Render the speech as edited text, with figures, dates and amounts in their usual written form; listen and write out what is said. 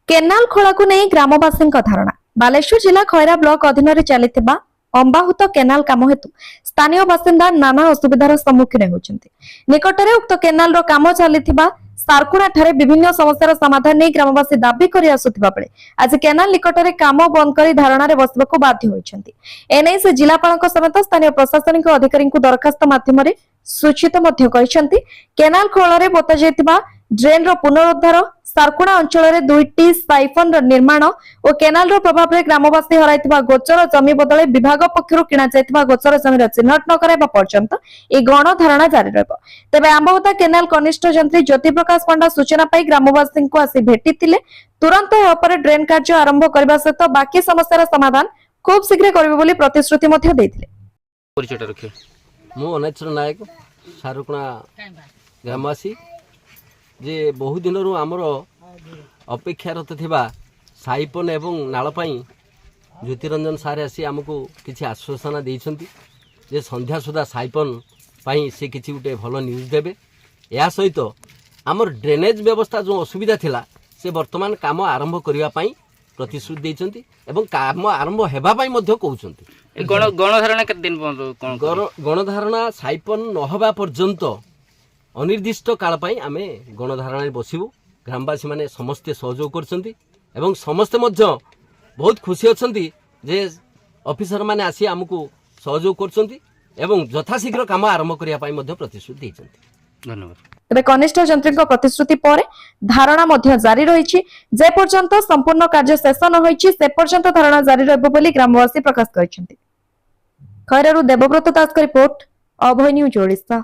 Canal खोला को नहीं ग्रामवासी धारणा बालेश्वर जिला खैरा ब्लॉक अधीन चली अंबाहुत केनाल काम हेतु स्थानीय बासिंदा नाना असुविधार सम्मुखीन होती। निकटरे उक्त केनाल काम चली सारकुणा ठारे विभिन्न समस्यार समाधान नहीं ग्रामवासी दाबी कर आसुथिबा बेले आज केनाल निकटरे काम बंद कर धारणा बसवाक बाध्य होइछन्ति। एने से जिलापालक समेत स्थानीय प्रशासनिक अधिकारी दरखास्त माध्यम सूचित केनाल खोल बोता जाइतिबा ड्रेन रो पुनरुद्धार सारकुणा अंचल में 2टी साइफन निर्माण और केनाल रो प्रभाव में ग्रामवासी हराइथिबा गोचर जमी बदले विभाग पक्षरु किना जाइथिबा गोचर जमीर चिन्हट न कराइबा पर्यंत ए गण धारणा जारी रहबो। तेबे आंबहुता केनाल कनिष्ठ जंत्री ज्योति प्रकाश पंडा सूचना पाई ग्रामवासी को आसी भेटिथिले। तुरंत पर ड्रेन कार्य आरंभ करबा सहित बाकी समस्यार समाधान खूब शीघ्र करिबो बोली प्रतिश्रुति मध्ये दैथिले। परिचय रखे मु अनेश्वर नायक सारकुणा ग्रामवासी जे बहु दिन आमर अपेक्षारत थिबा साइपन एवं नालपाई ज्योतिरंजन सार आसी आमको किसी आश्वासन देइछंती जे संध्या सुधा साइपन पाई से किसी गोटे भल न्यूज देबे। या सहित आमर ड्रेनेज व्यवस्था जो असुविधा थिला से वर्तमान काम आरंभ करिवा पाई प्रतिश्रुति देइछंती एवं काम आरंभ हेबा पाई मध्ये कहउछंती। गणधारणा केते दिन गणधारणा साइपन न हबा पर्यंत अनिर्दिष्ट काल पाई आमे गणधारणा बसिबू। ग्रामवासी माने समस्ते सहयोग करछंती एवं समस्ते मध्य बहुत खुशी अछंती जे ऑफिसर माने आसी हमकु सहयोग करछंती एवं यथाशीघ्र काम आरंभ करिया पाई मध्य प्रतिश्रुति दैछंती। धन्यवाद। तेबे कनिष्ठ जंत्रीक प्रतिश्रुति पर धारणा मध्य जारी रहिछि। जे पर्यंत संपूर्ण कार्य शेष न होइछि से पर्यंत धारणा जारी रहबो बोली ग्रामवासी प्रकाश करिसेंती। खैरारु देवव्रत दास का रिपोर्ट अभय न्यूज ओडिशा।